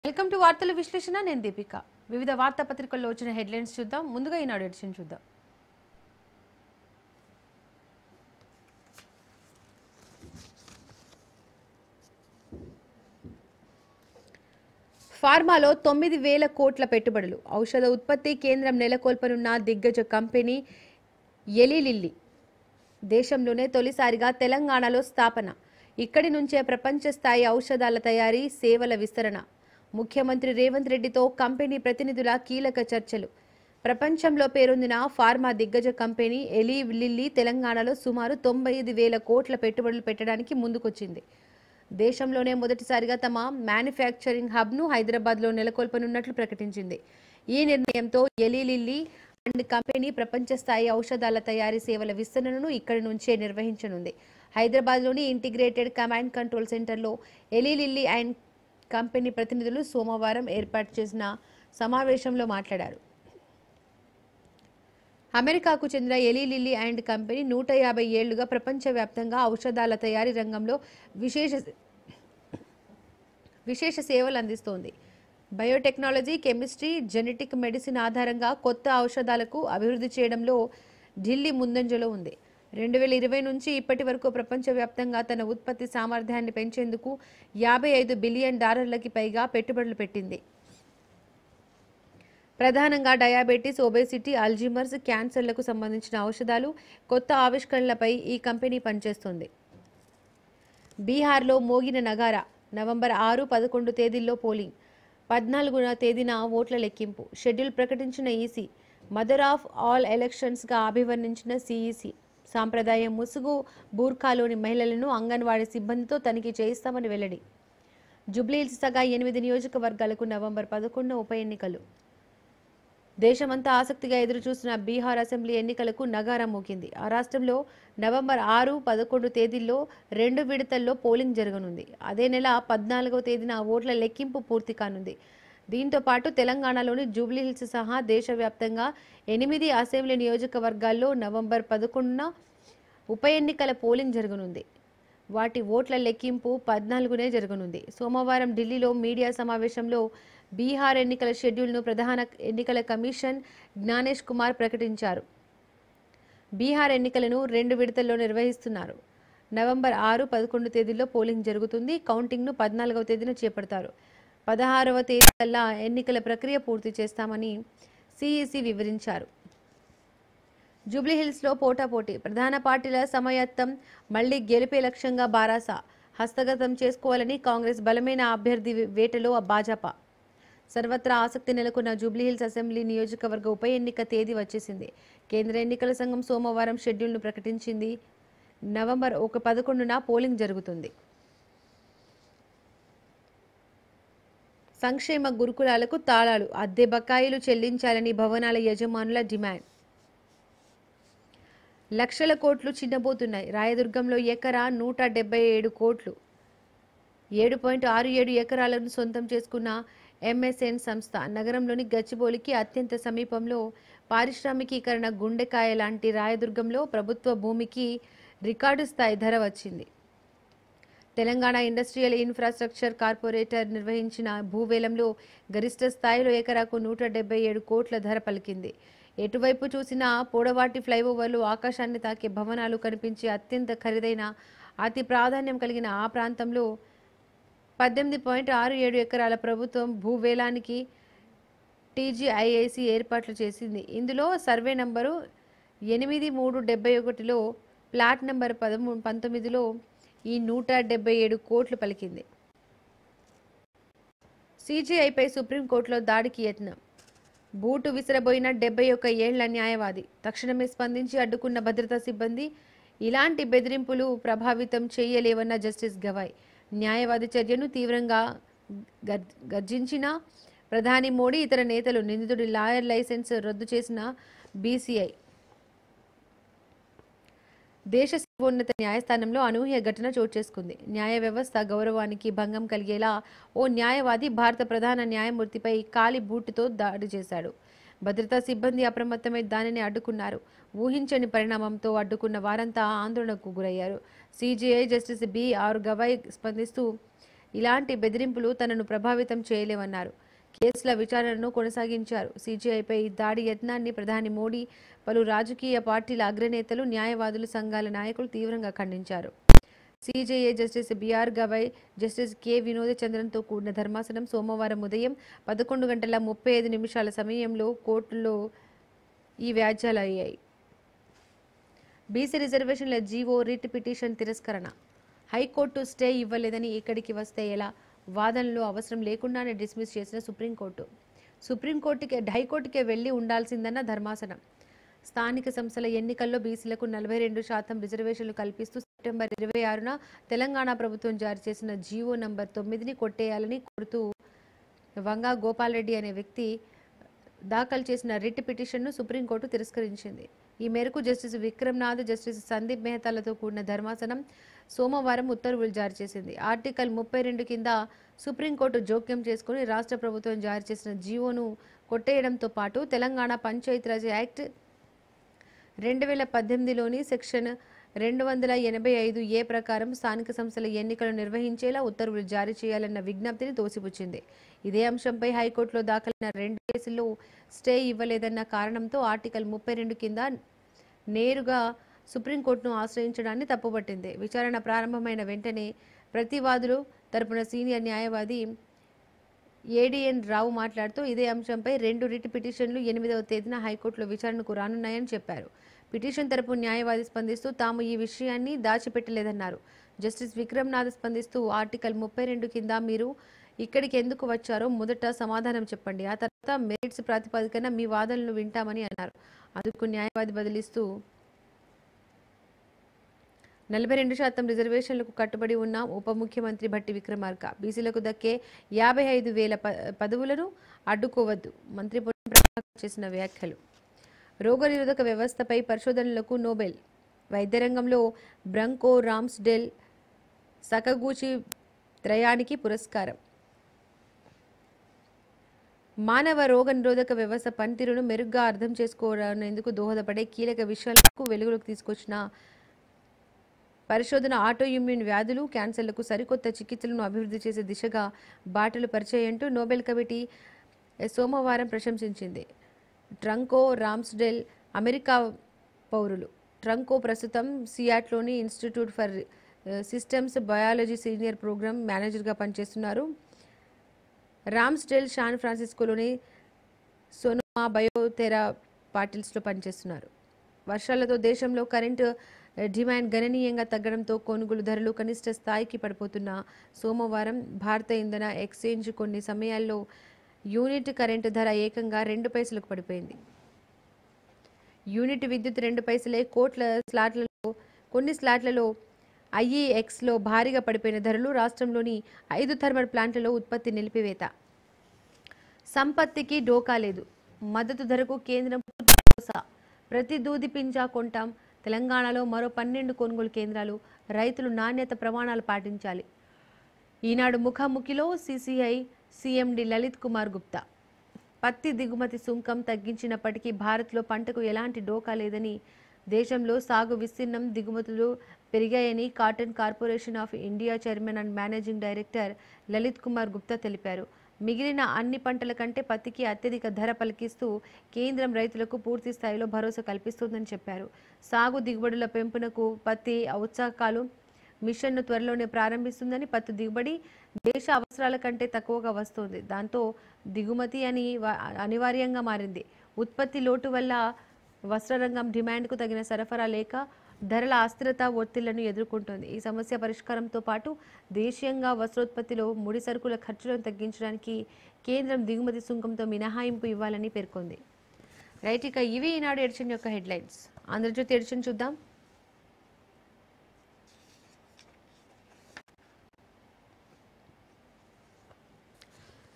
Welcome to వార్తల విశ్లేషణ. నేను దీపిక. వివిధ వార్తాపత్రికల్లో వచ్చిన హెడ్లైన్స్ చూద్దాం. ముందుగా ఈనాడు ఎడిషన్ చూద్దాం. ఫార్మాలో 9,000 కోట్ల పెట్టుబడులు. ఔషధ ఉత్పత్తి కేంద్రం నెలకొల్పనున్న దిగ్గజ కంపెనీ ఎలీ లిల్లీ. దేశంలోనే తొలిసారిగా తెలంగాణలో స్థాపన. ఇక్కడి నుంచే ప్రపంచ స్థాయి ఔషధాల తయారీ, సేవల విస్తరణ. ముఖ్యమంత్రి రేవంత్ రెడ్డితో కంపెనీ ప్రతినిధుల కీలక చర్చలు. ప్రపంచంలో పేరొందిన ఫార్మా దిగ్గజ కంపెనీ ఎలీ లిల్లీ తెలంగాణలో సుమారు 95,000 కోట్ల పెట్టుబడులు పెట్టడానికి ముందుకొచ్చింది. దేశంలోనే మొదటిసారిగా తమ మ్యానుఫ్యాక్చరింగ్ హబ్ను హైదరాబాద్లో నెలకొల్పనున్నట్లు ప్రకటించింది. ఈ నిర్ణయంతో ఎలీ లిల్లీ అండ్ కంపెనీ ప్రపంచ స్థాయి ఔషధాల తయారీ, సేవల విస్తరణను ఇక్కడి నుంచే నిర్వహించనుంది. హైదరాబాద్లోని ఇంటిగ్రేటెడ్ కమాండ్ కంట్రోల్ సెంటర్లో ఎలీ లిల్లీ అండ్ కంపెనీ ప్రతినిధులు సోమవారం ఏర్పాటు చేసిన సమావేశంలో మాట్లాడారు. అమెరికాకు చెందిన ఎలీ లిల్లీ అండ్ కంపెనీ 150 ఏళ్లుగా ప్రపంచవ్యాప్తంగా ఔషధాల తయారీ రంగంలో విశేష సేవలు అందిస్తోంది. బయోటెక్నాలజీ, కెమిస్ట్రీ, జెనెటిక్ మెడిసిన్ ఆధారంగా కొత్త ఔషధాలకు అభివృద్ధి చేయడంలో ఢిల్లీ ముందంజలో ఉంది. 2020 నుంచి ఇప్పటి వరకు ప్రపంచవ్యాప్తంగా తన ఉత్పత్తి సామర్థ్యాన్ని పెంచేందుకు $55 బిలియన్ పైగా పెట్టుబడులు పెట్టింది. ప్రధానంగా డయాబెటీస్, ఒబేసిటీ, అల్జీమర్స్, క్యాన్సర్లకు సంబంధించిన ఔషధాలు, కొత్త ఆవిష్కరణలపై ఈ కంపెనీ పనిచేస్తోంది. బీహార్లో మోగిన నగారా. నవంబర్ 6, 11 తేదీల్లో పోలింగ్. 14వ తేదీన ఓట్ల లెక్కింపు. షెడ్యూల్ ప్రకటించిన ఈసీ. మదర్ ఆఫ్ ఆల్ ఎలక్షన్స్గా అభివర్ణించిన సిఈసి. సాంప్రదాయ ముసుగు బూర్ఖాలోని మహిళలను అంగన్వాడీ సిబ్బందితో తనిఖీ చేయిస్తామని వెల్లడి. జూబ్లీహిల్స్ సగా 8 నియోజకవర్గాలకు నవంబర్ 11 ఉప ఎన్నికలు. దేశమంతా ఆసక్తిగా ఎదురుచూస్తున్న బీహార్ అసెంబ్లీ ఎన్నికలకు నగారా మోగింది. ఆ రాష్ట్రంలో నవంబర్ 6, 11 తేదీల్లో 2 విడతల్లో పోలింగ్ జరగనుంది. అదే నెల 14వ తేదీన ఓట్ల లెక్కింపు పూర్తి కానుంది. దీంతో పాటు తెలంగాణలోని జూబ్లీహిల్స్ సహా దేశవ్యాప్తంగా 8 అసెంబ్లీ నియోజకవర్గాల్లో నవంబర్ 11న ఉప ఎన్నికల పోలింగ్ జరగనుంది. వాటి ఓట్ల లెక్కింపు 14నే జరగనుంది. సోమవారం ఢిల్లీలో మీడియా సమావేశంలో బీహార్ ఎన్నికల షెడ్యూల్ను ప్రధాన ఎన్నికల కమిషన్ జ్ఞానేష్ కుమార్ ప్రకటించారు. బీహార్ ఎన్నికలను 2 విడతల్లో నిర్వహిస్తున్నారు. నవంబర్ 6, 11 తేదీల్లో పోలింగ్ జరుగుతుంది. కౌంటింగ్ను 14వ తేదీన చేపడతారు. 16వ తేదీ కల్లా ఎన్నికల ప్రక్రియ పూర్తి చేస్తామని సిఈసి వివరించారు. జూబ్లీహిల్స్లో పోటాపోటీ. ప్రధాన పార్టీల సమాయత్తం. మళ్లీ గెలిపే లక్ష్యంగా బారాస. హస్తగతం చేసుకోవాలని కాంగ్రెస్ బలమైన అభ్యర్థి వేటలో భాజపా. సర్వత్రా ఆసక్తి నెలకొన్న జూబ్లీహిల్స్ అసెంబ్లీ నియోజకవర్గ ఉప ఎన్నిక తేదీ వచ్చేసింది. కేంద్ర ఎన్నికల సంఘం సోమవారం షెడ్యూల్ను ప్రకటించింది. నవంబర్ 11న పోలింగ్ జరుగుతుంది. సంక్షేమ గురుకులాలకు తాళాలు. అద్దె బకాయిలు చెల్లించాలని భవనాల యజమానుల డిమాండ్. లక్షల కోట్లు చిన్నబోతున్నాయి. రాయదుర్గంలో ఎకరా 177 కోట్లు. 7.67 ఎకరాలను సొంతం చేసుకున్న ఎంఎస్ఎన్ సంస్థ నగరంలోని గచ్చిబౌలికి అత్యంత సమీపంలో పారిశ్రామికీకరణ గుండెకాయ లాంటి రాయదుర్గంలో ప్రభుత్వ భూమికి రికార్డు స్థాయి ధర వచ్చింది. తెలంగాణ ఇండస్ట్రియల్ ఇన్ఫ్రాస్ట్రక్చర్ కార్పొరేటర్ నిర్వహించిన భూవేలంలో గరిష్ట స్థాయిలో ఎకరాకు 177 కోట్ల ధర పలికింది. ఎటువైపు చూసినా పొడవాటి ఫ్లైఓవర్లు, ఆకాశాన్ని తాకే భవనాలు కనిపించే అత్యంత ఖరీదైన, అతి ప్రాధాన్యం కలిగిన ఆ ప్రాంతంలో 18.67 ఎకరాల ప్రభుత్వం భూవేలానికి టీజీఐఐసి ఏర్పాట్లు చేసింది. ఇందులో సర్వే నంబరు 8371లో ప్లాట్ నంబర్ 19లో ఈ 177 కోట్లు పలికింది. సిజేఐపై సుప్రీంకోర్టులో దాడికి యత్నం. బూటు విసిరబోయిన 71 ఏళ్ల న్యాయవాది. తక్షణమే స్పందించి అడ్డుకున్న భద్రతా సిబ్బంది. ఇలాంటి బెదిరింపులు ప్రభావితం చేయలేవన్న జస్టిస్ గవాయ్. న్యాయవాది చర్యను తీవ్రంగా గర్జించిన ప్రధాని మోడీ, ఇతర నేతలు. నిందితుడి లాయర్ లైసెన్స్ రద్దు చేసిన బీసీఐ. దేశ సర్వోన్నత న్యాయస్థానంలో అనూహ్య ఘటన చోటు చేసుకుంది. న్యాయ వ్యవస్థ గౌరవానికి భంగం కలిగేలా ఓ న్యాయవాది భారత ప్రధాన న్యాయమూర్తిపై కాలి బూటుతో దాడి చేశాడు. భద్రతా సిబ్బంది అప్రమత్తమై దానిని అడ్డుకున్నారు. ఊహించని పరిణామంతో అడ్డుకున్న వారంతా ఆందోళనకు గురయ్యారు. సిజేఐ జస్టిస్ బిఆర్ గవాయ్ స్పందిస్తూ ఇలాంటి బెదిరింపులు తనను ప్రభావితం చేయలేవన్నారు. కేసుల విచారణను కొనసాగించారు. సీజీఐపై దాడి యత్నాన్ని ప్రధాని మోడీ, పలు రాజకీయ పార్టీల అగ్రనేతలు, న్యాయవాదులు సంఘాల నాయకులు తీవ్రంగా ఖండించారు. CJI justice BR Gavai, justice K Vinod చంద్రన్తో కూడిన ధర్మాసనం సోమవారం ఉదయం 11:35 సమయంలో కోర్టులో ఈ వ్యాజ్యాలు అయ్యాయి. బీసీ రిజర్వేషన్ల జీవో రిట్ పిటిషన్ తిరస్కరణ. హైకోర్టు స్టే ఇవ్వలేదని ఇక్కడికి వస్తే ఎలా? వాదనలు అవసరం లేకుండానే డిస్మిస్ చేసిన సుప్రీంకోర్టు. హైకోర్టుకే వెళ్లి ఉండాల్సిందన్న ధర్మాసనం. స్థానిక సంస్థల ఎన్నికల్లో బీసీలకు 42% రిజర్వేషన్లు కల్పిస్తూ సెప్టెంబర్ 26న తెలంగాణ ప్రభుత్వం జారీ చేసిన జీవో నంబర్ 9ని కొట్టేయాలని కోరుతూ వంగా గోపాల్రెడ్డి అనే వ్యక్తి దాఖలు చేసిన రిట్ పిటిషన్ను సుప్రీంకోర్టు తిరస్కరించింది. ఈ మేరకు జస్టిస్ విక్రమ్నాథ్, జస్టిస్ సందీప్ మెహతాలతో కూడిన ధర్మాసనం సోమవారం ఉత్తర్వులు జారీ చేసింది. ఆర్టికల్ 32 కింద సుప్రీంకోర్టు జోక్యం చేసుకుని రాష్ట్ర ప్రభుత్వం జారీ చేసిన జీవోను కొట్టేయడంతో పాటు తెలంగాణ పంచాయతీరాజ్ యాక్ట్ 2018లోని సెక్షన్ 285A ప్రకారం స్థానిక సంస్థల ఎన్నికలు నిర్వహించేలా ఉత్తర్వులు జారీ చేయాలన్న విజ్ఞప్తిని తోసిపుచ్చింది. ఇదే అంశంపై హైకోర్టులో దాఖలైన 2 కేసుల్లో స్టే ఇవ్వలేదన్న కారణంతో ఆర్టికల్ 32 కింద నేరుగా సుప్రీంకోర్టును ఆశ్రయించడాన్ని తప్పుపట్టింది. విచారణ ప్రారంభమైన వెంటనే ప్రతివాదులు తరపున సీనియర్ న్యాయవాది ఏడీఎన్ రావు మాట్లాడుతూ ఇదే అంశంపై 2 రిట్ పిటిషన్లు 8వ తేదీన హైకోర్టులో విచారణకు రానున్నాయని చెప్పారు. పిటిషన్ తరపు న్యాయవాది స్పందిస్తూ తాము ఈ విషయాన్ని దాచిపెట్టలేదన్నారు. జస్టిస్ విక్రమ్నాథ్ స్పందిస్తూ ఆర్టికల్ 32 కింద మీరు ఇక్కడికి ఎందుకు వచ్చారో మొదట సమాధానం చెప్పండి, ఆ తర్వాత మెరిట్స్ ప్రాతిపదికన మీ వాదనలు వింటామని అన్నారు. అందుకు న్యాయవాది బదిలిస్తూ 42% రిజర్వేషన్లకు కట్టుబడి ఉన్న ఉప ముఖ్యమంత్రి భట్టి విక్రమార్క బీసీలకు దక్కే 55,000 పదవులను అడ్డుకోవద్దు. మంత్రి పొన్నం ప్రభాకర్ చేసిన వ్యాఖ్యలు. రోగనిరోధక వ్యవస్థపై పరిశోధనలకు నోబెల్. వైద్య రంగంలో బ్రంకో రామ్స్డేల్ సకగూచి త్రయానికి పురస్కారం. మానవ రోగనిరోధక వ్యవస్థ పనితీరును మెరుగ్గా అర్థం చేసుకోవడానికి దోహదపడే కీలక విషయాలకు వెలుగులోకి తీసుకొచ్చిన పరిశోధన ఆటోఇమ్యూన్ వ్యాధులు, క్యాన్సర్లకు సరికొత్త చికిత్సలను అభివృద్ధి చేసే దిశగా బాటలు పరిచాయంటూ నోబెల్ కమిటీ సోమవారం ప్రశంసించింది. ట్రంకో రామ్స్డేల్ అమెరికా పౌరులు. ట్రంకో ప్రస్తుతం సియాట్లోని institute for systems biology senior program మేనేజర్గా పనిచేస్తున్నారు. రామ్స్డేల్ శాన్ ఫ్రాన్సిస్కోలోని సోనోమా బయోథెరపాటిల్స్లో పనిచేస్తున్నారు. వర్షాలతో దేశంలో కరెంటు డిమాండ్ గణనీయంగా తగ్గడంతో కొనుగోలు ధరలు కనిష్ట స్థాయికి పడిపోతున్న సోమవారం భారత ఇంధన ఎక్స్చేంజ్ కొన్ని సమయాల్లో యూనిట్ కరెంటు ధర ఏకంగా 2 పైసలకు పడిపోయింది. యూనిట్ విద్యుత్ 2 పైసలే. కొన్ని స్లాట్లలో ఐఈఎక్స్లో భారీగా పడిపోయిన ధరలు. రాష్ట్రంలోని 5 థర్మల్ ప్లాంట్లలో ఉత్పత్తి నిలిపివేత. సంపత్తికి డోకా లేదు. మద్దతు ధరకు కేంద్రం ప్రతి దూది పింజా కొంటాం. తెలంగాణలో మరో 12 కొనుగోలు కేంద్రాలు. రైతులు నాణ్యత ప్రమాణాలు పాటించాలి. ఈనాడు ముఖాముఖిలో సీసీఐ సీఎండీ లలిత్ కుమార్ గుప్తా. పత్తి దిగుమతి సుంకం తగ్గించినప్పటికీ భారత్లో పంటకు ఎలాంటి డోకా లేదని, దేశంలో సాగు విస్తీర్ణం, దిగుమతులు పెరిగాయని cotton corporation of India chairman and managing director Lalit Kumar Gupta తెలిపారు. మిగిలిన అన్ని పంటల కంటే పత్తికి అత్యధిక ధర పలికిస్తూ కేంద్రం రైతులకు పూర్తి స్థాయిలో భరోసా కల్పిస్తోందని చెప్పారు. సాగు దిగుబడుల పెంపునకు పత్తి ఔత్సాకాలు మిషన్ను త్వరలోనే ప్రారంభిస్తుందని, పత్తి దిగుబడి దేశ అవసరాల కంటే తక్కువగా వస్తోంది. దాంతో దిగుమతి అనివార్యంగా మారింది. ఉత్పత్తి లోటు వల్ల వస్త్రరంగం డిమాండ్కు తగిన సరఫరా లేక ధరల అస్థిరత ఒత్తిళ్లను ఎదుర్కొంటోంది. ఈ సమస్య పరిష్కారంతో పాటు దేశీయంగా వస్త్రోత్పత్తిలో ముడి సరుకుల ఖర్చులను తగ్గించడానికి కేంద్రం దిగుమతి సుంకంతో మినహాయింపు ఇవ్వాలని పేర్కొంది. రైట్, ఇక ఇవి ఈనాడు ఎడిషన్ యొక్క హెడ్లైన్స్. ఆంధ్రజ్యోతి ఎడిషన్ చూద్దాం.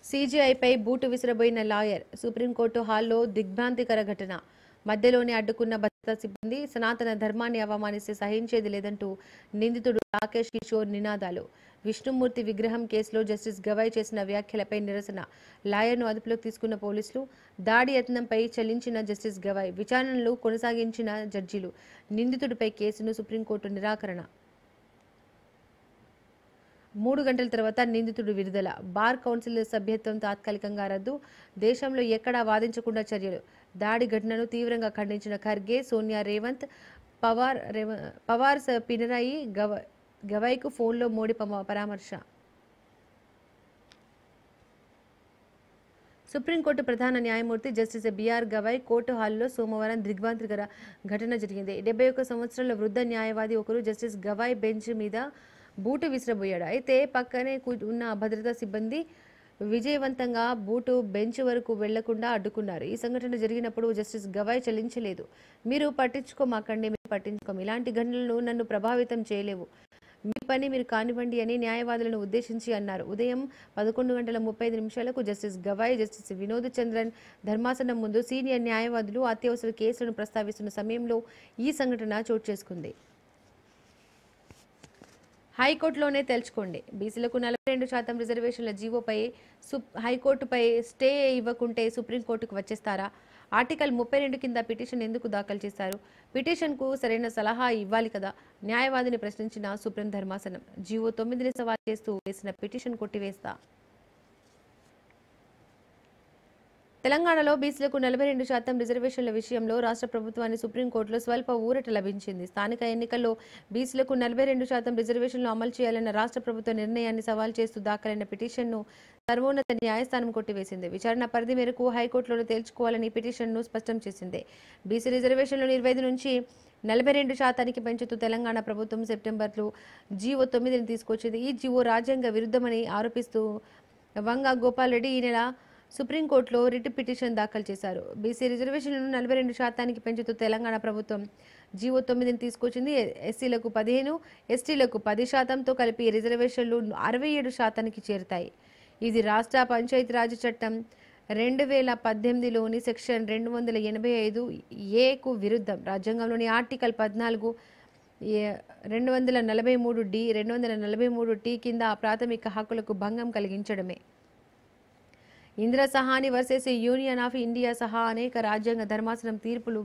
సీజీఐపై బూటు విసిరబోయిన లాయర్. సుప్రీంకోర్టు హాల్లో దిగ్భ్రాంతికర ఘటన. మధ్యలోనే అడ్డుకున్న భద్రతా సిబ్బంది. సనాతన ధర్మాన్ని అవమానిస్తే సహించేది లేదంటూ నిందితుడు రాకేష్ కిషోర్ నినాదాలు. విష్ణుమూర్తి విగ్రహం కేసులో జస్టిస్ గవై చేసిన వ్యాఖ్యలపై నిరసన. లాయర్ను అదుపులోకి తీసుకున్న పోలీసులు. దాడి యత్నంపై చలించిన జస్టిస్ గవై. విచారణలు కొనసాగించిన జడ్జీలు. నిందితుడిపై కేసును సుప్రీంకోర్టు నిరాకరణ. 3 గంటల తర్వాత నిందితుడు విడుదల. బార్ కౌన్సిల్ సభ్యత్వం తాత్కాలికంగా రద్దు. దేశంలో ఎక్కడా వాదించకుండా చర్యలు. దాడి ఘటనను తీవ్రంగా ఖండించిన ఖర్గే, సోనియా, రేవంత్, పవార్ పినరాయి, గవైకు ఫోన్లో మోడీ పరామర్శ. సుప్రీంకోర్టు ప్రధాన న్యాయమూర్తి జస్టిస్ బిఆర్ గవై కోర్టు హాల్లో సోమవారం దిగ్భ్రాంతికర ఘటన జరిగింది. 71 సంవత్సరాల వృద్ధ న్యాయవాది ఒకరు జస్టిస్ గవై బెంచ్ మీద బూటు విసిరబోయాడు. అయితే పక్కనే ఉన్న భద్రతా సిబ్బంది విజయవంతంగా బూటు బెంచ్ వరకు వెళ్లకుండా అడ్డుకున్నారు. ఈ సంఘటన జరిగినప్పుడు జస్టిస్ గవై చెల్లించలేదు. మీరు పట్టించుకోమాకండి, మేము పట్టించుకోము. ఇలాంటి ఘటనలు నన్ను ప్రభావితం చేయలేవు. మీ పని మీరు కానివ్వండి అని న్యాయవాదులను ఉద్దేశించి అన్నారు. ఉదయం 11:35 జస్టిస్ గవై, జస్టిస్ వినోద్ చంద్రన్ ధర్మాసనం ముందు సీనియర్ న్యాయవాదులు అత్యవసర కేసులను ప్రస్తావిస్తున్న సమయంలో ఈ సంఘటన చోటు చేసుకుంది. హైకోర్టులోనే తెలుసుకోండి. బీసీలకు 42% రిజర్వేషన్ల జీవోపై హైకోర్టుపై స్టే ఇవ్వకుంటే సుప్రీంకోర్టుకు వచ్చేస్తారా? ఆర్టికల్ 32 కింద పిటిషన్ ఎందుకు దాఖలు చేశారు? పిటిషన్కు సరైన సలహా ఇవ్వాలి కదా? న్యాయవాదిని ప్రశ్నించిన సుప్రీం ధర్మాసనం. జీవో 9ని సవాల్ చేస్తూ వేసిన పిటిషన్ కొట్టివేస్తా. తెలంగాణలో బీసీలకు 42% రిజర్వేషన్ల విషయంలో రాష్ట్ర ప్రభుత్వాన్ని సుప్రీంకోర్టులో స్వల్ప ఊరట లభించింది. స్థానిక ఎన్నికల్లో బీసీలకు 42% రిజర్వేషన్లు అమలు చేయాలన్న రాష్ట్ర ప్రభుత్వ నిర్ణయాన్ని సవాల్ చేస్తూ దాఖలైన పిటిషన్ను సర్వోన్నత న్యాయస్థానం కొట్టివేసింది. విచారణ పరిధి మేరకు హైకోర్టులో తేల్చుకోవాలని పిటిషన్ను స్పష్టం చేసింది. బీసీ రిజర్వేషన్లను 25 నుంచి 42% పెంచుతూ తెలంగాణ ప్రభుత్వం సెప్టెంబర్లో జీవో 9ని తీసుకొచ్చింది. ఈ జీవో రాజ్యాంగ విరుద్ధమని ఆరోపిస్తూ వంగ గోపాల్ రెడ్డి ఈ నెల సుప్రీంకోర్టులో రిట్ పిటిషన్ దాఖలు చేశారు. బీసీ రిజర్వేషన్లను 42% పెంచుతూ తెలంగాణ ప్రభుత్వం జీవో 9ని తీసుకొచ్చింది. ఎస్సీలకు 15, ఎస్టీలకు 10%తో కలిపి రిజర్వేషన్లు 67%కి చేరుతాయి. ఇది రాష్ట్ర పంచాయతీరాజ్ చట్టం 2018లోని సెక్షన్ 285A విరుద్ధం. రాజ్యాంగంలోని ఆర్టికల్ 14, 243D, 243T కింద ప్రాథమిక హక్కులకు భంగం కలిగించడమే. Indira Sawhney versus union of India సహా అనేక రాజ్యాంగ ధర్మాసనం తీర్పులు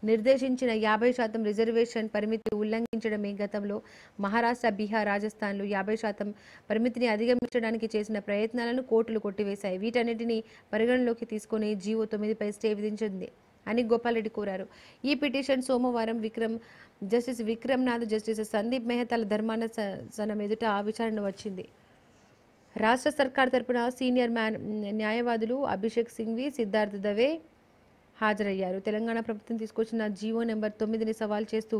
నిర్దేశించిన 50% రిజర్వేషన్ పరిమితి ఉల్లంఘించడమే. గతంలో మహారాష్ట్ర, బీహార్, రాజస్థాన్లు 50% పరిమితిని అధిగమించడానికి చేసిన ప్రయత్నాలను కోర్టులు కొట్టివేశాయి. వీటన్నిటిని పరిగణలోకి తీసుకుని జీవో 9పై స్టే విధించింది అని గోపాల్ రెడ్డి కోరారు. ఈ పిటిషన్ సోమవారం జస్టిస్ విక్రమ్నాథ్, జస్టిస్ సందీప్ మెహతాల ధర్మాసనం ఎదుట విచారణ వచ్చింది. రాష్ట్ర సర్కార్ తరపున సీనియర్ న్యాయవాదులు అభిషేక్ సింఘ్వి, సిద్ధార్థ్ దవే హాజరయ్యారు. తెలంగాణ ప్రభుత్వం తీసుకొచ్చిన జీవో నెంబర్ 9ని సవాల్ చేస్తూ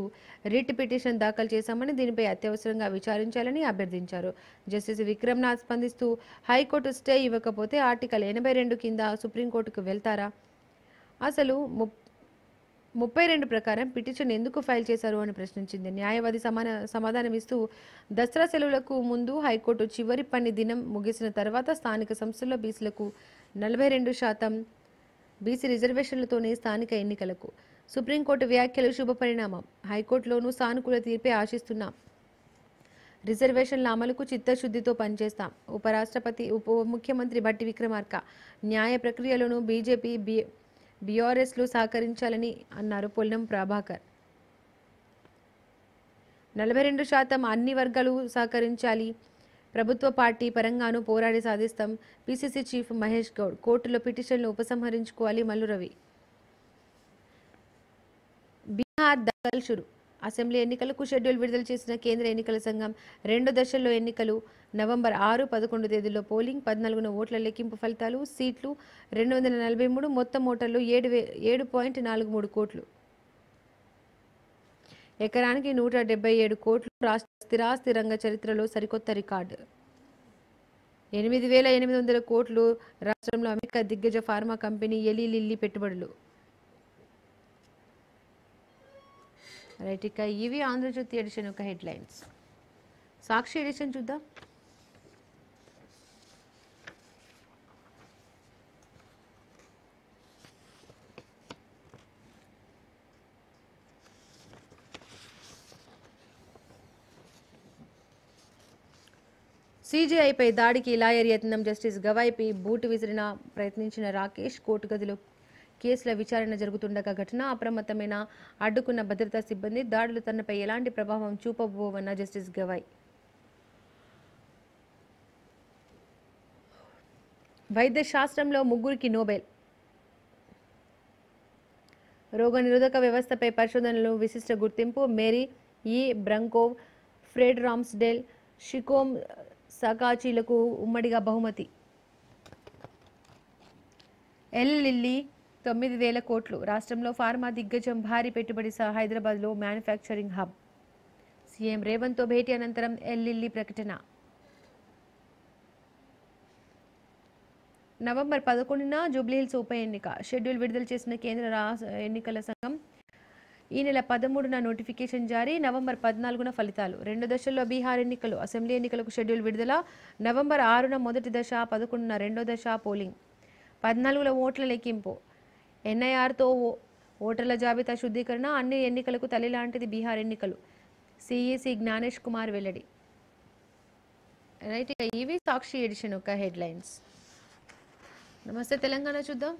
రిట్ పిటిషన్ దాఖలు చేశామని, దీనిపై అత్యవసరంగా విచారించాలని అభ్యర్థించారు. జస్టిస్ విక్రమ్నాథ్ స్పందిస్తూ హైకోర్టు స్టే ఇవ్వకపోతే ఆర్టికల్ 82 కింద సుప్రీంకోర్టుకు వెళ్తారా? అసలు 32 ప్రకారం పిటిషన్ ఎందుకు ఫైల్ చేశారు అని ప్రశ్నించింది. న్యాయవాది సమాధానమిస్తూ దసరా సెలవులకు ముందు హైకోర్టు చివరి పని దినం ముగిసిన తర్వాత స్థానిక సంస్థల్లో బీసీలకు 42% బీసీ రిజర్వేషన్లతోనే స్థానిక ఎన్నికలకు. సుప్రీంకోర్టు వ్యాఖ్యలు శుభపరిణామం. హైకోర్టులోనూ సానుకూల తీర్పే ఆశిస్తున్నాం. రిజర్వేషన్ల అమలుకు చిత్తశుద్ధితో పనిచేస్తాం. ఉప ముఖ్యమంత్రి భట్టి విక్రమార్క న్యాయ ప్రక్రియలోనూ బీజేపీ, బీఆర్ఎస్లు సహకరించాలని అన్నారు పొన్నం ప్రభాకర్. 42% అన్ని వర్గాలు సహకరించాలి. ప్రభుత్వ పార్టీ పరంగానూ పోరాడి సాధిస్తాం. PCC chief Mahesh Goud. కోర్టులో పిటిషన్లు ఉపసంహరించుకోవాలి. మల్లు రవి. బీహార్ దఖల్ షురు. అసెంబ్లీ ఎన్నికలకు షెడ్యూల్ విడుదల చేసిన కేంద్ర ఎన్నికల సంఘం 2 దశల్లో ఎన్నికలు. నవంబర్ 6, 11 తేదీల్లో పోలింగ్. 14న ఓట్ల లెక్కింపు ఫలితాలు. సీట్లు 243. మొత్తం ఓటర్లు 7.43 కోట్లు. ఎకరానికి 177 కోట్లు. రాష్ట్ర స్థిరాస్తి రంగ చరిత్రలో సరికొత్త రికార్డు. 8,800 కోట్లు. రాష్ట్రంలో అమెరికా దిగ్గజ ఫార్మా కంపెనీ ఎలీ లిల్లీ పెట్టుబడులు. రైట్, ఇక ఇవి ఆంధ్రజ్యోతి ఎడిషన్ యొక్క హెడ్లైన్స్. సాక్షి ఎడిషన్ చూద్దాం. సీజీఐపై దాడికి లాయర్ యత్నం. జస్టిస్ గవాయ్పై బూటు విసిరిన ప్రయత్నించిన రాకేష్. కోర్టు గదిలో కేసుల విచారణ జరుగుతుండగా ఘటన. అప్రమత్తమైన అడ్డుకున్న భద్రతా సిబ్బంది. దాడులు తనపై ఎలాంటి ప్రభావం చూపబోవన్న జస్టిస్ గవాయ్. వైద్య శాస్త్రంలో ముగ్గురికి నోబెల్. రోగనిరోధక వ్యవస్థపై పరిశోధనలు విశిష్ట గుర్తింపు. మేరీ ఈ బ్రంకోవ్, ఫ్రెడ్ రామ్స్డేల్, షికోమ్ సకాచీలకు ఉమ్మడిగా బహుమతి. ఎల్ లిల్లీ 9,000 కోట్లు. రాష్ట్రంలో ఫార్మా దిగ్గజం భారీ పెట్టుబడి హైదరాబాద్లో మ్యానుఫ్యాక్చరింగ్ హబ్. సీఎం రేవంత్తో భేటీ అనంతరం ఎల్ లిల్లీ ప్రకటన. నవంబర్ 11న జూబ్లీహిల్స్ ఉప ఎన్నిక షెడ్యూల్ విడుదల చేసిన కేంద్ర ఎన్నికల సంఘం. ఈ నెల 13న నోటిఫికేషన్ జారీ. నవంబర్ 14న ఫలితాలు. 2 దశల్లో బీహార్ ఎన్నికలు. అసెంబ్లీ ఎన్నికలకు షెడ్యూల్ విడుదల. నవంబర్ 6న మొదటి దశ, 11న రెండో దశ పోలింగ్. 14లో ఓట్ల లెక్కింపు. ఎన్ఐఆర్తో ఓటర్ల జాబితా శుద్ధీకరణ. అన్ని ఎన్నికలకు తల్లి లాంటిది బీహార్ ఎన్నికలు. సిఈసి జ్ఞానేష్ కుమార్ వెల్లడి. రైట్, ఇవి సాక్షి ఎడిషన్ యొక్క హెడ్లైన్స్. నమస్తే తెలంగాణ చూద్దాం.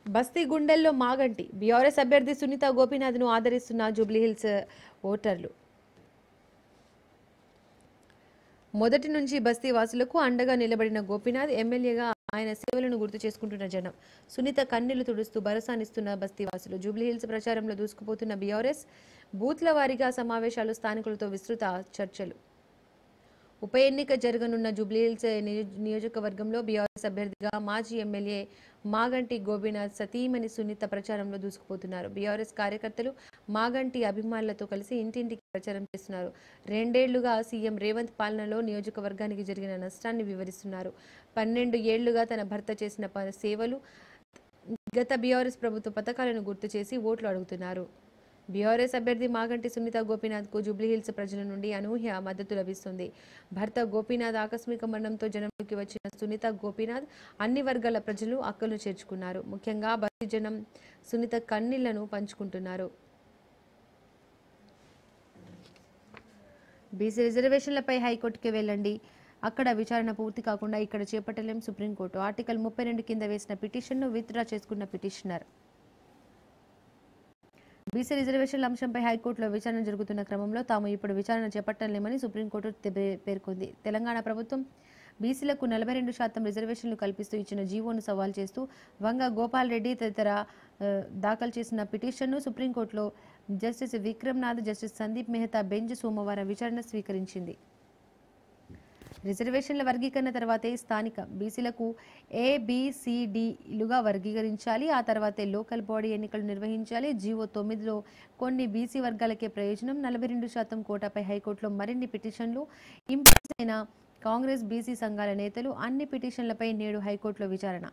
బస్తీ గుండెల్లో మాగంటి. బీఆర్ఎస్ అభ్యర్థి సునీత గోపీనాథ్ను ఆదరిస్తున్న జూబ్లీహిల్స్ ఓటర్లు. మొదటి నుంచి బస్తీ వాసులకు అండగా నిలబడిన గోపీనాథ్ ఎమ్మెల్యేగా ఆయన సేవలను గుర్తు చేసుకుంటున్న జనం. సునీత కన్నీళ్లు తుడుస్తూ భరోసానిస్తున్న బస్తీవాసులు. జూబ్లీహిల్స్ ప్రచారంలో దూసుకుపోతున్న బీఆర్ఎస్. బూత్ల వారీగా సమావేశాలు, స్థానికులతో విస్తృత చర్చలు. ఉప ఎన్నిక జరగనున్న జూబ్లీహిల్స్ నియోజకవర్గంలో బీఆర్ఎస్ అభ్యర్థిగా మాజీ ఎమ్మెల్యే మాగంటి గోపీనాథ్ సతీమణి సునీత ప్రచారంలో దూసుకుపోతున్నారు. బీఆర్ఎస్ కార్యకర్తలు మాగంటి అభిమానులతో కలిసి ఇంటింటికి ప్రచారం చేస్తున్నారు. 2 ఏళ్లుగా సీఎం రేవంత్ పాలనలో నియోజకవర్గానికి జరిగిన నష్టాన్ని వివరిస్తున్నారు. 12 ఏళ్లుగా తన భర్త చేసిన సేవలు, గత బీఆర్ఎస్ ప్రభుత్వ పథకాలను గుర్తు చేసి ఓట్లు అడుగుతున్నారు. బీఆర్ఎస్ అభ్యర్థి మాగంటి సునీత గోపీనాథ్కు జూబ్లీహిల్స్ ప్రజల నుండి అనూహ్య మద్దతు లభిస్తుంది. భర్త గోపీనాథ్ ఆకస్మిక మరణంతో జనంలోకి వచ్చిన సునీత గోపీనాథ్ అన్ని వర్గాల ప్రజలు అక్కలు చేర్చుకున్నారు. ముఖ్యంగా బస్తీ జనం సునీత కన్నీళ్లను పంచుకుంటున్నారు. బీసీ రిజర్వేషన్లపై హైకోర్టుకి వెళ్ళండి, అక్కడ విచారణ పూర్తి కాకుండా ఇక్కడ చేపట్టలేం సుప్రీంకోర్టు. ఆర్టికల్ 32 కింద వేసిన పిటిషన్ను విత్డ్రా చేసుకున్న పిటిషనర్. బీసీ రిజర్వేషన్ల అంశంపై హైకోర్టులో విచారణ జరుగుతున్న క్రమంలో తాము ఇప్పుడు విచారణ చేపట్టలేమని సుప్రీంకోర్టు పేర్కొంది. తెలంగాణ ప్రభుత్వం బీసీలకు 42% రిజర్వేషన్లు కల్పిస్తూ ఇచ్చిన జీవోను సవాల్ చేస్తూ వంగ గోపాల్ రెడ్డి తదితర దాఖలు చేసిన పిటిషన్ను సుప్రీంకోర్టులో justice Vikram Nath, justice Sandeep Mehta bench సోమవారం విచారణ స్వీకరించింది. రిజర్వేషన్ల వర్గీకరణ తర్వాతే స్థానిక బీసీలకు ABCDలుగా వర్గీకరించాలి. ఆ తర్వాతే లోకల్ బాడీ ఎన్నికలు నిర్వహించాలి. జీవో 9లో కొన్ని బీసీ వర్గాలకే ప్రయోజనం. 42% కోటాపై హైకోర్టులో మరిన్ని పిటిషన్లు. ఇంప్లీస్ అయిన కాంగ్రెస్, బీసీ సంఘాల నేతలు. అన్ని పిటిషన్లపై నేడు హైకోర్టులో విచారణ.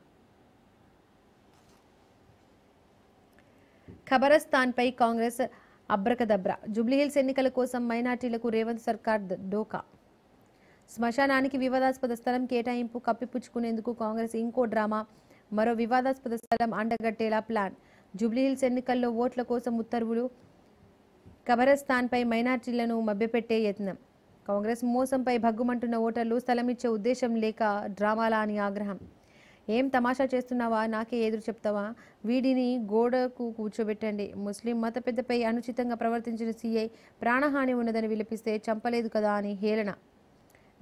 ఖబరస్థాన్పై కాంగ్రెస్ అబ్రకదబ్రా. జూబ్లీహిల్స్ ఎన్నికల కోసం మైనార్టీలకు రేవంత్ సర్కార్ డోకా. శ్మశానానికి వివాదాస్పద స్థలం కేటాయింపు కప్పిపుచ్చుకునేందుకు కాంగ్రెస్ ఇంకో డ్రామా. మరో వివాదాస్పద స్థలం అండగట్టేలా ప్లాన్. జూబ్లీహిల్స్ ఎన్నికల్లో ఓట్ల కోసం ఉత్తర్వులు. ఖబరస్థాన్పై మైనార్టీలను మభ్యపెట్టే యత్నం. కాంగ్రెస్ మోసంపై భగ్గుమంటున్న ఓటర్లు. స్థలమిచ్చే ఉద్దేశం లేక డ్రామాలా అని ఆగ్రహం. ఏం తమాషా చేస్తున్నావా, నాకే ఎదురు చెప్తావా, వీడిని గోడకు కూర్చోబెట్టండి. ముస్లిం మత పెద్దపై అనుచితంగా ప్రవర్తించిన సీఐ ప్రాణహాని ఉన్నదని విలపిస్తే చంపలేదు కదా అని హేళన.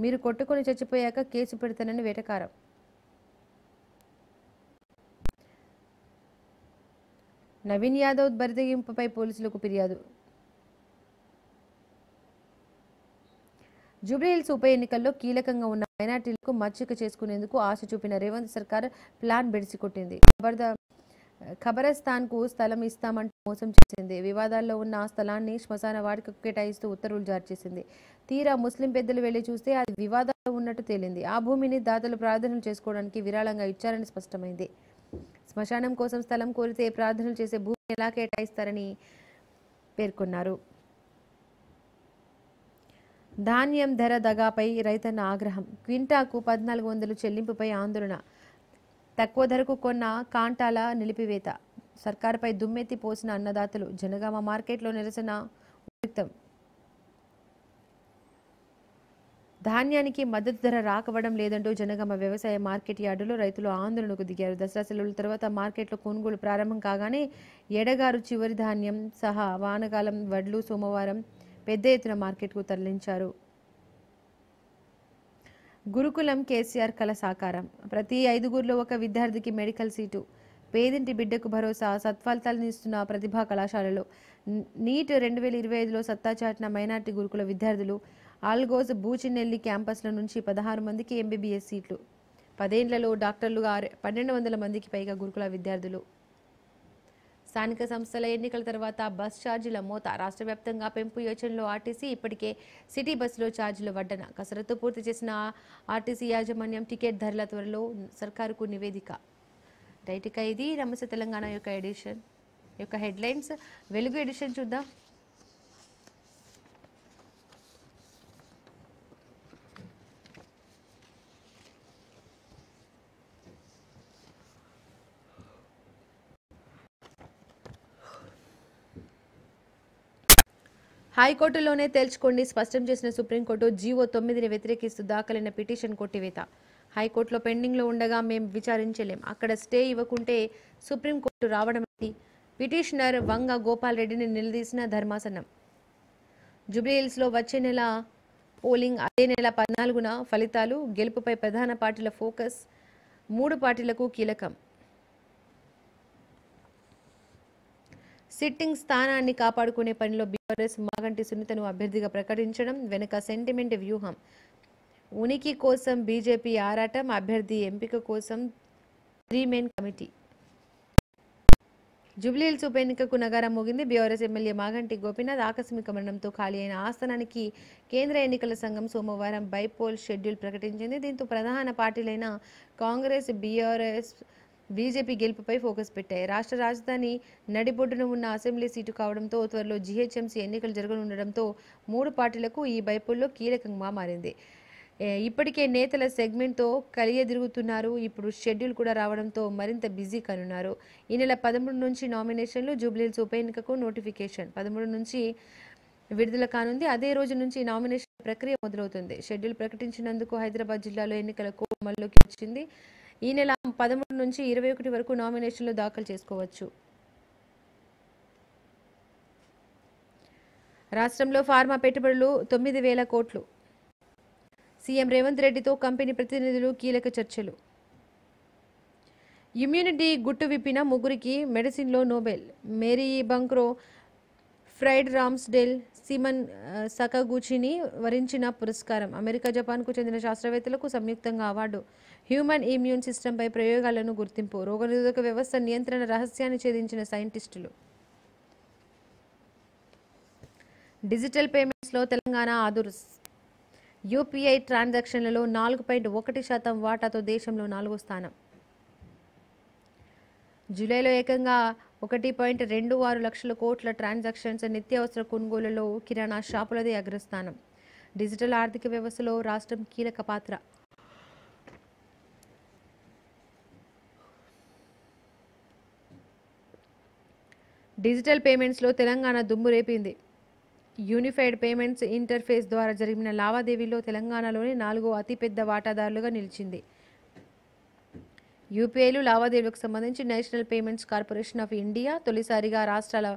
మీరు కొట్టుకొని చచ్చిపోయాక కేసు పెడతానని వేటకారం. నవీన్ యాదవ్ బరితెగింపుపై పోలీసులకు ఫిర్యాదు. జూబ్లీహిల్స్ ఉప ఎన్నికల్లో కీలకంగా ఉన్న మైనార్టీలకు మచ్చిక చేసుకునేందుకు ఆశ చూపిన రేవంత్ సర్కార్ ప్లాన్ బెడిసికొట్టింది. ఖబరస్థాన్కు స్థలం ఇస్తామంటూ మోసం చేసింది. వివాదాల్లో ఉన్న ఆ స్థలాన్ని శ్మశాన వాటికకు కేటాయిస్తూ ఉత్తర్వులు జారీ చేసింది. తీరా ముస్లిం పెద్దలు వెళ్లి చూస్తే అది వివాదాల్లో ఉన్నట్టు తేలింది. ఆ భూమిని దాతలు ప్రార్థనలు చేసుకోవడానికి విరాళంగా ఇచ్చారని స్పష్టమైంది. శ్మశానం కోసం స్థలం కోరితే ప్రార్థనలు చేసే భూమిని ఎలా కేటాయిస్తారని పేర్కొన్నారు. ధాన్యం ధర దగాపై రైతన్న ఆగ్రహం. క్వింటాకు 1400 చెల్లింపుపై ఆందోళన. తక్కువ ధరకు కొన్న కాంటాల నిలిపివేత. సర్కారుపై దుమ్మెత్తి పోసిన అన్నదాతలు. జనగామ మార్కెట్లో నిరసన ఉద్రిక్తం. ధాన్యానికి మద్దతు ధర రాకవడం లేదంటూ జనగామ వ్యవసాయ మార్కెట్ యార్డులో రైతులు ఆందోళనకు దిగారు. దసరా సెలవుల తర్వాత మార్కెట్లో కొనుగోలు ప్రారంభం కాగానే ఎడగారు చివరి ధాన్యం సహా వానకాలం వడ్లు సోమవారం పెద్ద ఎత్తున మార్కెట్కు తరలించారు. గురుకులం కేసీఆర్ కల సాకారం. ప్రతి 5గురిలో ఒక విద్యార్థికి మెడికల్ సీటు. పేదింటి బిడ్డకు భరోసా. సత్ఫలితాలను ఇస్తున్న ప్రతిభా కళాశాలలో నీట్ 2025లో సత్తా చాటిన మైనార్టీ గురుకుల విద్యార్థులు. ఆల్గోజ్ బూచినెల్లి క్యాంపస్ల నుంచి 16 మందికి ఎంబీబీఎస్ సీట్లు. 10 ఏళ్లలో డాక్టర్లుగా 1200 మందికి పైగా గురుకుల విద్యార్థులు. స్థానిక సంస్థల ఎన్నికల తర్వాత బస్ ఛార్జీల మోత. రాష్ట్ర వ్యాప్తంగా పెంపు యోచనలో ఆర్టీసీ. ఇప్పటికే సిటీ బస్సులో ఛార్జీల వడ్డన. కసరత్తు పూర్తి చేసిన ఆర్టీసీ యాజమాన్యం టికెట్ ధరల త్వరలో సర్కారుకు నివేదిక. డైటిక ఇది నమస్తే తెలంగాణ యొక్క హెడ్లైన్స్. వెలుగు ఎడిషన్ చూద్దాం. హైకోర్టులోనే తేల్చుకోండి స్పష్టం చేసిన సుప్రీంకోర్టు. జీవో 9ని వ్యతిరేకిస్తూ దాఖలైన పిటిషన్ కొట్టివేత. హైకోర్టులో పెండింగ్లో ఉండగా మేం విచారించలేం, అక్కడ స్టే ఇవ్వకుంటే సుప్రీంకోర్టు రావడం ఏంటి? పిటిషనర్ వంగ గోపాల్ రెడ్డిని నిలదీసిన ధర్మాసనం. జూబ్లీహిల్స్లో వచ్చే నెల పోలింగ్, అదే నెల 14న ఫలితాలు. గెలుపుపై ప్రధాన పార్టీల ఫోకస్. 3 పార్టీలకు కీలకం. సిట్టింగ్ స్థానాన్ని కాపాడుకునే పనిలో బీఆర్ఎస్ మాగంటి సునీతను అభ్యర్థిగా ప్రకటించడం వెనుక సెంటిమెంట్ వ్యూహం. ఉనికి కోసం బీజేపీ ఆరాటం. అభ్యర్థి ఎంపిక కోసం 3 మెన్ కమిటీ. జూబ్లీహిల్స్ ఉప ఎన్నికకు నగారం మోగింది. బీఆర్ఎస్ ఎమ్మెల్యే మాగంటి గోపీనాథ్ ఆకస్మిక మరణంతో ఖాళీ అయిన ఆస్థానానికి కేంద్ర ఎన్నికల సంఘం సోమవారం బైపోల్ షెడ్యూల్ ప్రకటించింది. దీంతో ప్రధాన పార్టీలైన కాంగ్రెస్, బీఆర్ఎస్, బీజేపీ గెలుపుపై ఫోకస్ పెట్టాయి. రాష్ట్ర రాజధాని నడిబొడ్డున ఉన్న అసెంబ్లీ సీటు కావడంతో త్వరలో జీహెచ్ఎంసీ ఎన్నికలు జరగనుండడంతో 3 పార్టీలకు ఈ బైపోల్లో కీలకంగా మారింది. ఇప్పటికే నేతల సెగ్మెంట్తో కలియదిరుగుతున్నారు. ఇప్పుడు షెడ్యూల్ కూడా రావడంతో మరింత బిజీ కానున్నారు. ఈ నెల 13 నుంచి నామినేషన్లు. జూబ్లీహిల్స్ ఉప ఎన్నికకు నోటిఫికేషన్ 13 నుంచి విడుదల కానుంది. అదే రోజు నుంచి నామినేషన్ ప్రక్రియ మొదలవుతుంది. షెడ్యూల్ ప్రకటించినందుకు హైదరాబాద్ జిల్లాలో ఎన్నికల కోడ్ అమల్లోకి వచ్చింది. ఈ నెల 13 నుంచి 21 వరకు నామినేషన్లు దాఖలు చేసుకోవచ్చు. రాష్ట్రంలో ఫార్మా పెట్టుబడులు 9,000 కోట్లు. సీఎం రేవంత్ రెడ్డితో కంపెనీ ప్రతినిధులు కీలక చర్చలు. ఇమ్యూనిటీ గుట్టు విప్పిన 3కి మెడిసిన్లో నోబెల్. మేరీ బంక్రో, ఫ్రైడ్ రామ్స్డేల్, సిమన్ సకగూచిని వరించిన పురస్కారం. అమెరికా, జపాన్కు చెందిన శాస్త్రవేత్తలకు సంయుక్తంగా అవార్డు. హ్యూమన్ ఇమ్యూన్ సిస్టంపై ప్రయోగాలను గుర్తింపు. రోగనిరోధక వ్యవస్థ నియంత్రణ రహస్యాన్ని ఛేదించిన సైంటిస్టులు. డిజిటల్ పేమెంట్స్లో తెలంగాణ అదుర్స్. యూపీఐ ట్రాన్సాక్షన్లలో 4.1% వాటాతో దేశంలో 4వ స్థానం. జూలైలో ఏకంగా 1.26 లక్షల కోట్ల ట్రాన్సాక్షన్స్. నిత్యావసర కొనుగోలులో కిరాణా షాపులదే అగ్రస్థానం. డిజిటల్ ఆర్థిక వ్యవస్థలో రాష్ట్రం కీలక పాత్ర. డిజిటల్ పేమెంట్స్లో తెలంగాణ దుమ్ము రేపింది. యూనిఫైడ్ పేమెంట్స్ ఇంటర్ఫేస్ ద్వారా జరిగిన లావాదేవీల్లో తెలంగాణలోని 4వ అతిపెద్ద వాటాదారులుగా నిలిచింది. యూపీఐలు లావాదేవీలకు సంబంధించి national payments corporation of India తొలిసారిగా రాష్ట్రాల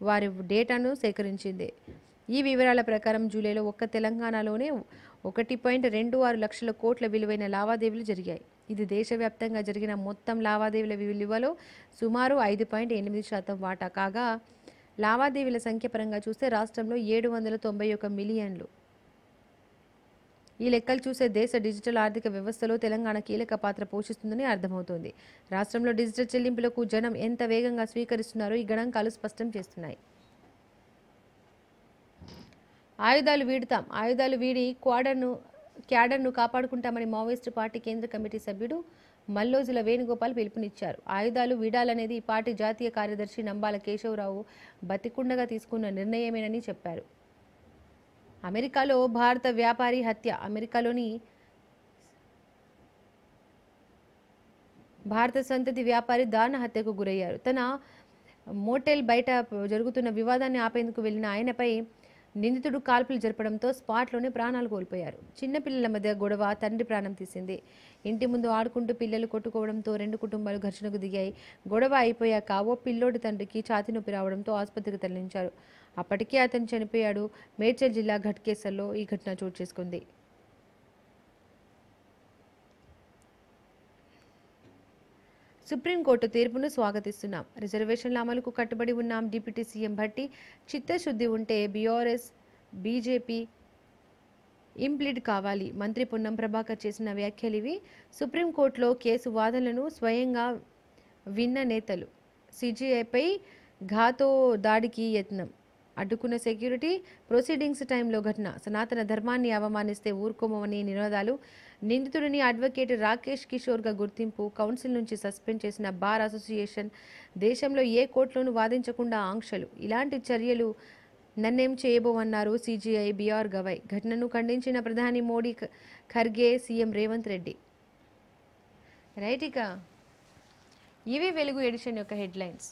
వారి డేటాను సేకరించింది. ఈ వివరాల ప్రకారం జూలైలో ఒక్క తెలంగాణలోనే 1.26 లక్షల కోట్ల విలువైన లావాదేవీలు జరిగాయి. ఇది దేశవ్యాప్తంగా జరిగిన మొత్తం లావాదేవీల విలువలో సుమారు 5.8% వాటా కాగా, లావాదేవీల సంఖ్య పరంగా చూస్తే రాష్ట్రంలో 791 మిలియన్లు. ఈ లెక్కలు చూసే దేశ డిజిటల్ ఆర్థిక వ్యవస్థలో తెలంగాణ కీలక పాత్ర పోషిస్తుందని అర్థమవుతోంది. రాష్ట్రంలో డిజిటల్ చెల్లింపులకు జనం ఎంత వేగంగా స్వీకరిస్తున్నారో ఈ గణాంకాలు స్పష్టం చేస్తున్నాయి. ఆయుధాలు వీడుతాం, ఆయుధాలు వీడి క్యాడర్ను కాపాడుకుంటామని మావోయిస్టు పార్టీ కేంద్ర కమిటీ సభ్యుడు మల్లోజుల వేణుగోపాల్ పిలుపునిచ్చారు. ఆయుధాలు వీడాలనేది పార్టీ జాతీయ కార్యదర్శి నంబాల కేశవరావు బతికుండగా తీసుకున్న నిర్ణయమేనని చెప్పారు. అమెరికాలో భారత వ్యాపారి హత్య. అమెరికాలోని భారత సంతతి వ్యాపారి దారుణ హత్యకు గురయ్యారు. తన మోటెల్ బయట జరుగుతున్న వివాదాన్ని ఆపేందుకు వెళ్లిన ఆయనపై నిందితుడు కాల్పులు జరపడంతో స్పాట్లోనే ప్రాణాలు కోల్పోయారు. చిన్నపిల్లల మధ్య గొడవ తండ్రి ప్రాణం తీసింది. ఇంటి ముందు ఆడుకుంటూ పిల్లలు కొట్టుకోవడంతో 2 కుటుంబాలు ఘర్షణకు దిగాయి. గొడవ అయిపోయాక ఓ పిల్లోడి తండ్రికి ఛాతీ నొప్పి రావడంతో ఆసుపత్రికి తరలించారు. అప్పటికే అతను చనిపోయాడు. మేడ్చల్ జిల్లా ఘట్కేసర్లో ఈ ఘటన చోటు చేసుకుంది. సుప్రీంకోర్టు తీర్పును స్వాగతిస్తున్నాం. రిజర్వేషన్ల అమలుకు కట్టుబడి ఉన్నాం. డిప్యూటీ సీఎం భట్టి చిత్తశుద్ధి ఉంటే బీఆర్ఎస్ బీజేపీ ఇంప్లీడ్ కావాలి. మంత్రి పొన్నం ప్రభాకర్ చేసిన వ్యాఖ్యలివి. సుప్రీంకోర్టులో కేసు వాదనలను స్వయంగా విన్న నేతలు. సీజేఐపై ఘాతో దాడికి యత్నం, అడ్డుకున్న సెక్యూరిటీ. ప్రొసీడింగ్స్ టైంలో ఘటన. సనాతన ధర్మాన్ని అవమానిస్తే ఊరుకోమని నినాదాలు. నిందితుడిని అడ్వకేట్ రాకేష్ కిషోర్గా గుర్తింపు. కౌన్సిల్ నుంచి సస్పెండ్ చేసిన బార్ అసోసియేషన్. దేశంలో ఏ కోర్టులోనూ వాదించకుండా ఆంక్షలు. ఇలాంటి చర్యలు నన్నేం చేయబోవన్నారు సీజీఐ బీఆర్ గవాయ్. ఘటనను ఖండించిన ప్రధాని మోడీ, ఖర్గే, సీఎం రేవంత్ రెడ్డి. రైట్, ఇక ఇవి వెలుగు ఎడిషన్ యొక్క హెడ్లైన్స్.